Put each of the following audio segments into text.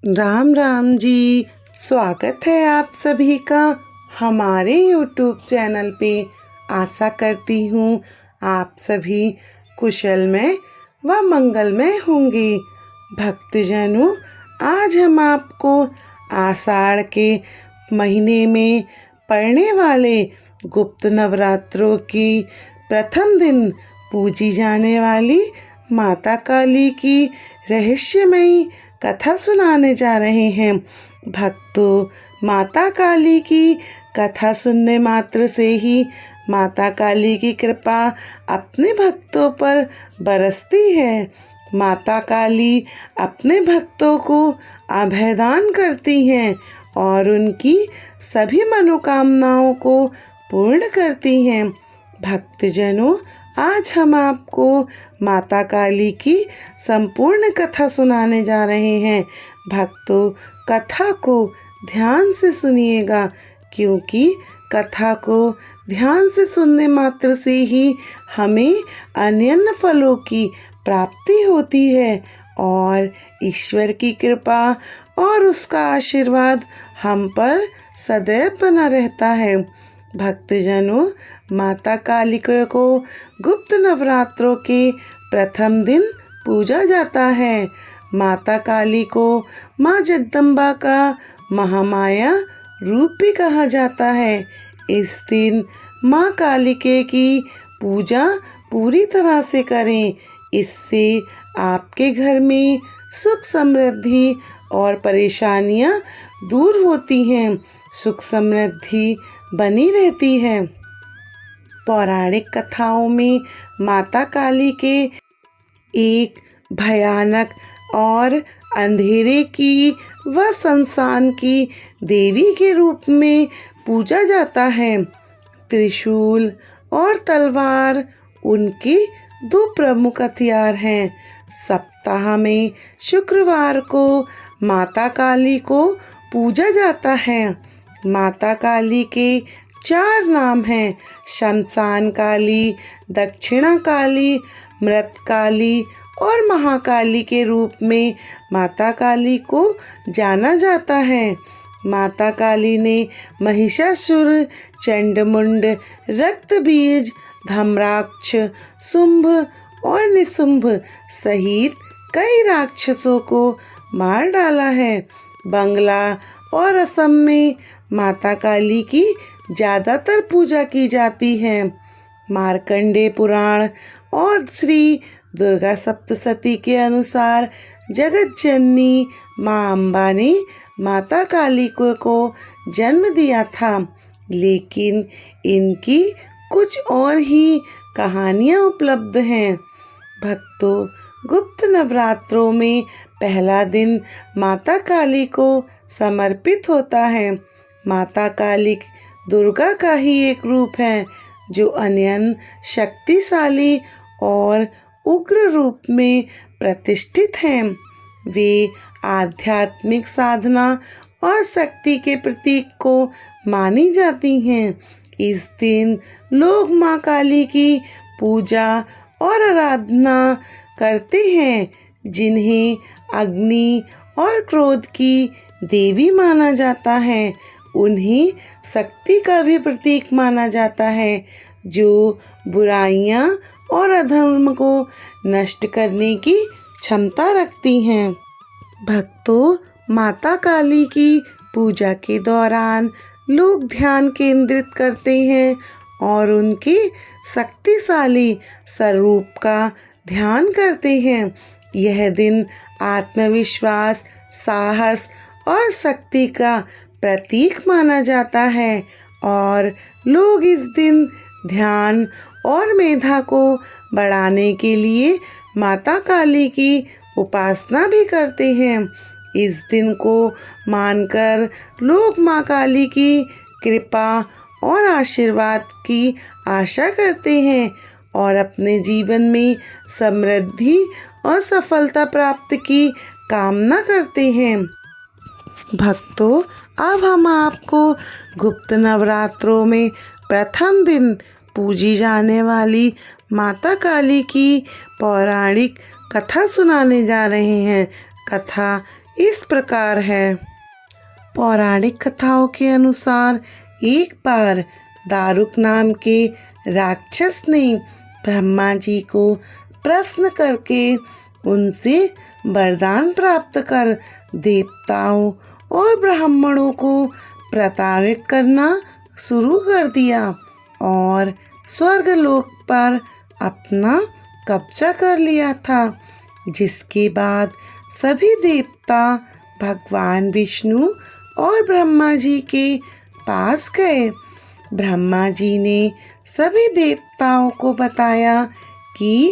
राम राम जी। स्वागत है आप सभी का हमारे YouTube चैनल पे। आशा करती हूँ आप सभी कुशलमय व मंगलमय होंगे। भक्तजनों, आज हम आपको आषाढ़ के महीने में पड़ने वाले गुप्त नवरात्रों की प्रथम दिन पूजी जाने वाली माता काली की रहस्यमयी कथा सुनाने जा रहे हैं। भक्तों, माता काली की कथा सुनने मात्र से ही माता काली की कृपा अपने भक्तों पर बरसती है। माता काली अपने भक्तों को अभयदान करती हैं और उनकी सभी मनोकामनाओं को पूर्ण करती हैं। भक्तजनों, आज हम आपको माता काली की संपूर्ण कथा सुनाने जा रहे हैं। भक्तों, कथा को ध्यान से सुनिएगा, क्योंकि कथा को ध्यान से सुनने मात्र से ही हमें अनन्य फलों की प्राप्ति होती है और ईश्वर की कृपा और उसका आशीर्वाद हम पर सदैव बना रहता है। भक्तजनों, माता काली को गुप्त नवरात्रों के प्रथम दिन पूजा जाता है। माता काली को माँ जगदम्बा का महामाया रूप भी कहा जाता है। इस दिन माँ कालिके की पूजा पूरी तरह से करें। इससे आपके घर में सुख समृद्धि और परेशानियाँ दूर होती हैं, सुख समृद्धि बनी रहती है। पौराणिक कथाओं में माता काली के एक भयानक और अंधेरे की व संसान की देवी के रूप में पूजा जाता है। त्रिशूल और तलवार उनके दो प्रमुख हथियार हैं। सप्ताह में शुक्रवार को माता काली को पूजा जाता है। माता काली के 4 नाम हैं: शमशान काली, दक्षिणा काली, मृत काली और महाकाली के रूप में माता काली को जाना जाता है। माता काली ने महिषासुर, चंडमुंड, रक्तबीज, धम्राक्ष, शुंभ और निशुंभ सहित कई राक्षसों को मार डाला है। बंगला और असम में माता काली की ज़्यादातर पूजा की जाती है। मार्कंडेय पुराण और श्री दुर्गा सप्तशती के अनुसार जगत जननी माँ अम्बा ने माता काली को जन्म दिया था, लेकिन इनकी कुछ और ही कहानियाँ उपलब्ध हैं। भक्तों, गुप्त नवरात्रों में पहला दिन माता काली को समर्पित होता है। माता काली दुर्गा का ही एक रूप है, जो अनन्य शक्तिशाली और उग्र रूप में प्रतिष्ठित हैं। वे आध्यात्मिक साधना और शक्ति के प्रतीक को मानी जाती हैं। इस दिन लोग माँ काली की पूजा और आराधना करते हैं, जिन्हें अग्नि और क्रोध की देवी माना जाता है। उन्हें शक्ति का भी प्रतीक माना जाता है, जो बुराइयां और अधर्म को नष्ट करने की क्षमता रखती हैं। भक्तों, माता काली की पूजा के दौरान लोग ध्यान केंद्रित करते हैं और उनके शक्तिशाली स्वरूप का ध्यान करते हैं। यह दिन आत्मविश्वास, साहस और शक्ति का प्रतीक माना जाता है और लोग इस दिन ध्यान और मेधा को बढ़ाने के लिए माता काली की उपासना भी करते हैं। इस दिन को मानकर लोग माँ काली की कृपा और आशीर्वाद की आशा करते हैं और अपने जीवन में समृद्धि और सफलता प्राप्त की कामना करते हैं। भक्तों, अब हम आपको गुप्त नवरात्रों में प्रथम दिन पूजी जाने वाली माता काली की पौराणिक कथा सुनाने जा रहे हैं। कथा इस प्रकार है। पौराणिक कथाओं के अनुसार एक बार दारुक नाम के राक्षस ने ब्रह्मा जी को प्रश्न करके उनसे वरदान प्राप्त कर देवताओं और ब्राह्मणों को प्रताड़ित करना शुरू कर दिया और स्वर्गलोक पर अपना कब्जा कर लिया था, जिसके बाद सभी देवता भगवान विष्णु और ब्रह्मा जी के पास गए। ब्रह्मा जी ने सभी देवताओं को बताया कि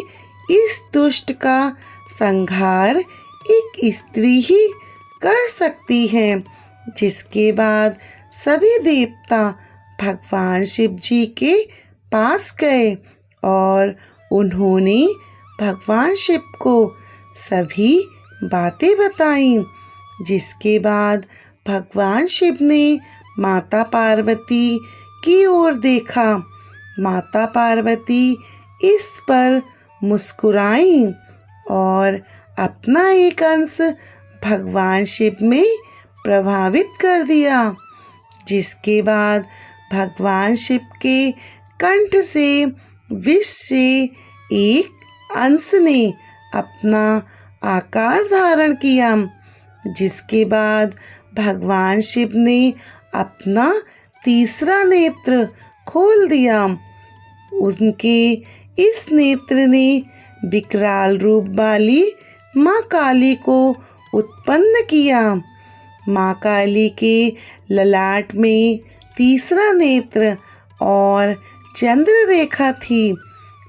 इस दुष्ट का संहार एक स्त्री ही कर सकती है, जिसके बाद सभी देवता भगवान शिव जी के पास गए और उन्होंने भगवान शिव को सभी बातें बताई, जिसके बाद भगवान शिव ने माता पार्वती की ओर देखा। माता पार्वती इस पर मुस्कुराई और अपना एक अंश भगवान शिव में प्रभावित कर दिया, जिसके बाद भगवान शिव के कंठ से विष से एक अंश ने अपना आकार धारण किया, जिसके बाद भगवान शिव ने अपना तीसरा नेत्र खोल दिया। उनके इस नेत्र ने विकराल रूप वाली माँ काली को उत्पन्न किया। माँ काली के ललाट में तीसरा नेत्र और चंद्र रेखा थी।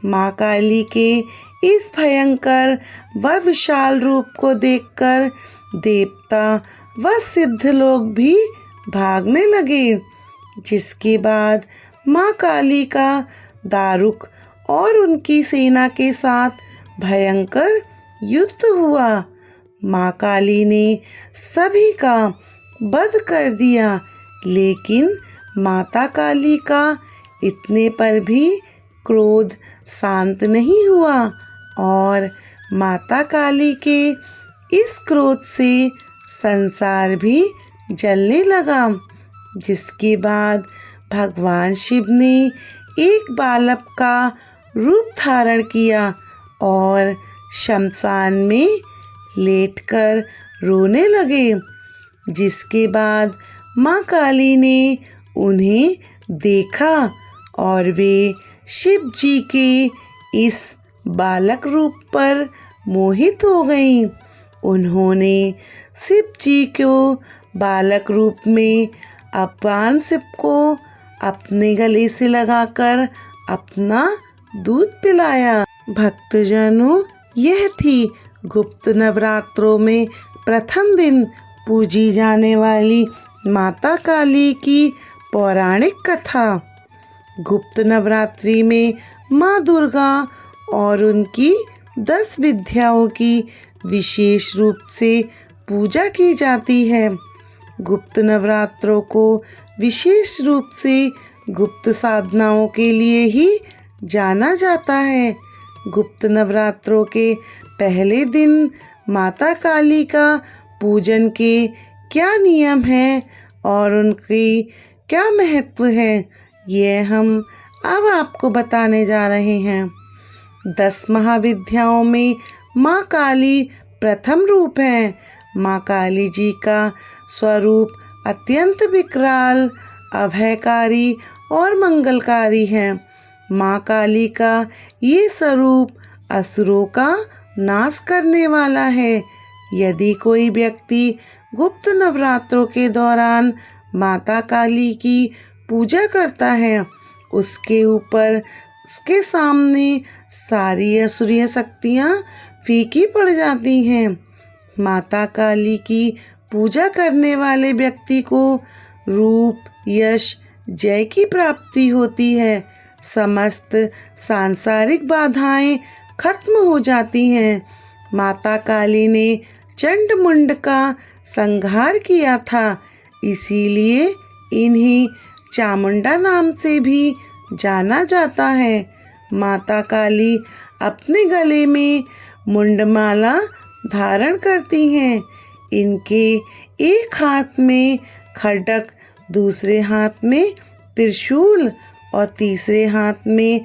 माँ काली के इस भयंकर व विशाल रूप को देखकर देवता व सिद्ध लोग भी भागने लगे, जिसके बाद माँ काली का दारुक और उनकी सेना के साथ भयंकर युद्ध हुआ। माँ काली ने सभी का वध कर दिया, लेकिन माता काली का इतने पर भी क्रोध शांत नहीं हुआ और माता काली के इस क्रोध से संसार भी जलने लगा, जिसके बाद भगवान शिव ने एक बालक का रूप धारण किया और शमशान में लेटकर रोने लगे, जिसके बाद माँ काली ने उन्हें देखा और वे शिव जी के इस बालक रूप पर मोहित हो गईं। उन्होंने शिव जी को बालक रूप में भगवान शिव को अपने गले से लगाकर अपना दूध पिलाया। भक्तजनों, यह थी गुप्त नवरात्रों में प्रथम दिन पूजी जाने वाली माता काली की पौराणिक कथा। गुप्त नवरात्रि में माँ दुर्गा और उनकी 10 विद्याओं की विशेष रूप से पूजा की जाती है। गुप्त नवरात्रों को विशेष रूप से गुप्त साधनाओं के लिए ही जाना जाता है। गुप्त नवरात्रों के पहले दिन माता काली का पूजन के क्या नियम हैं और उनकी क्या महत्व है, यह हम अब आपको बताने जा रहे हैं। 10 महाविद्याओं में माँ काली प्रथम रूप है। माँ काली जी का स्वरूप अत्यंत विकराल, अभयकारी और मंगलकारी है। माँ काली का ये स्वरूप असुरों का नाश करने वाला है। यदि कोई व्यक्ति गुप्त नवरात्रों के दौरान माता काली की पूजा करता है, उसके ऊपर उसके सामने सारी असुरीय शक्तियाँ फीकी पड़ जाती हैं। माता काली की पूजा करने वाले व्यक्ति को रूप, यश, जय की प्राप्ति होती है। समस्त सांसारिक बाधाएं खत्म हो जाती हैं। माता काली ने चंड मुंड का संहार किया था, इसीलिए इन्हें चामुंडा नाम से भी जाना जाता है। माता काली अपने गले में मुंडमाला धारण करती हैं। इनके एक हाथ में खड्ग, दूसरे हाथ में त्रिशूल और तीसरे हाथ में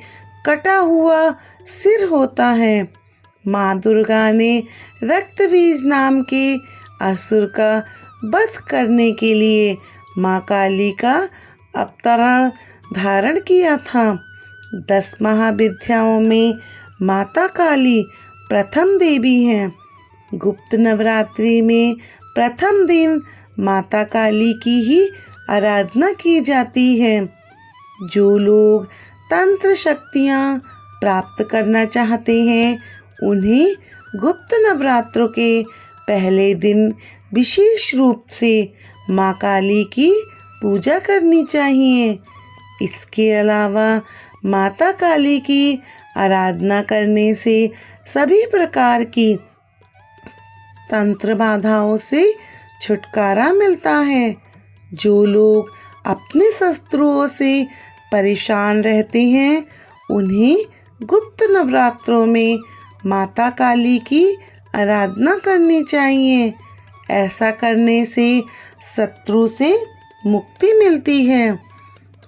कटा हुआ सिर होता है। माँ दुर्गा ने रक्तबीज नाम के असुर का वध करने के लिए माँ काली का अवतार धारण किया था। 10 महाविद्याओं में माता काली प्रथम देवी हैं। गुप्त नवरात्रि में प्रथम दिन माता काली की ही आराधना की जाती है। जो लोग तंत्र शक्तियाँ प्राप्त करना चाहते हैं उन्हें गुप्त नवरात्रों के पहले दिन विशेष रूप से माँ काली की पूजा करनी चाहिए। इसके अलावा माता काली की आराधना करने से सभी प्रकार की तंत्र बाधाओं से छुटकारा मिलता है। जो लोग अपने शत्रुओं से परेशान रहते हैं उन्हें गुप्त नवरात्रों में माता काली की आराधना करनी चाहिए। ऐसा करने से शत्रु से मुक्ति मिलती है।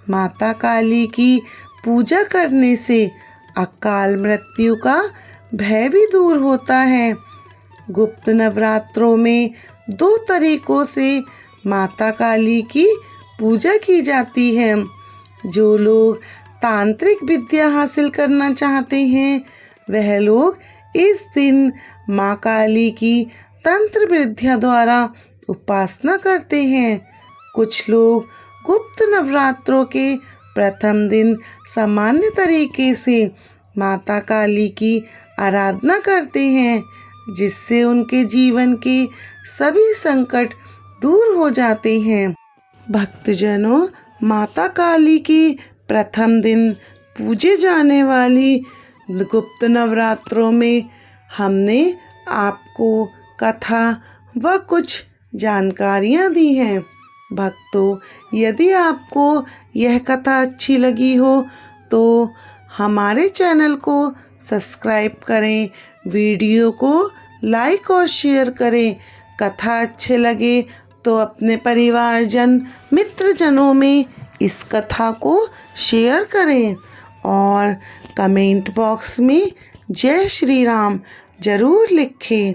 माता काली की पूजा करने से अकाल मृत्यु का भय भी दूर होता है। गुप्त नवरात्रों में 2 तरीकों से माता काली की पूजा की जाती है। जो लोग तांत्रिक विद्या हासिल करना चाहते हैं वह लोग इस दिन माँ काली की तंत्र विद्या द्वारा उपासना करते हैं। कुछ लोग गुप्त नवरात्रों के प्रथम दिन सामान्य तरीके से माता काली की आराधना करते हैं, जिससे उनके जीवन के सभी संकट दूर हो जाते हैं। भक्तजनों, माता काली की प्रथम दिन पूजे जाने वाली गुप्त नवरात्रों में हमने आपको कथा व कुछ जानकारियाँ दी हैं। भक्तों, यदि आपको यह कथा अच्छी लगी हो तो हमारे चैनल को सब्सक्राइब करें, वीडियो को लाइक और शेयर करें। कथा अच्छे लगे तो अपने परिवारजन मित्रजनों में इस कथा को शेयर करें और कमेंट बॉक्स में जय श्री राम जरूर लिखें,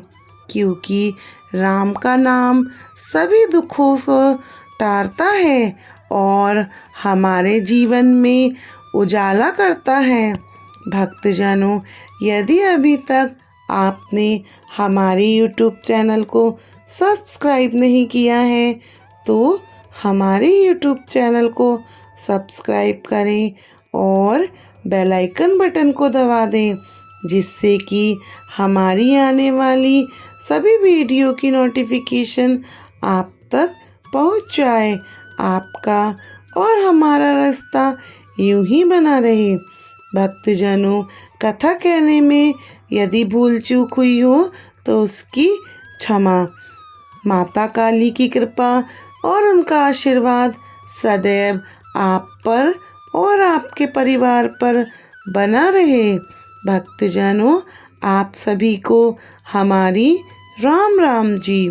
क्योंकि राम का नाम सभी दुखों को टारता है और हमारे जीवन में उजाला करता है। भक्तजनों, यदि अभी तक आपने हमारे YouTube चैनल को सब्सक्राइब नहीं किया है तो हमारे YouTube चैनल को सब्सक्राइब करें और बेल आइकन बटन को दबा दें, जिससे कि हमारी आने वाली सभी वीडियो की नोटिफिकेशन आप तक पहुंच जाए। आपका और हमारा रास्ता यूं ही बना रहे। भक्तजनों, कथा कहने में यदि भूल चूक हुई हो तो उसकी क्षमा। माता काली की कृपा और उनका आशीर्वाद सदैव आप पर और आपके परिवार पर बना रहे। भक्तजनों, आप सभी को हमारी राम राम जी।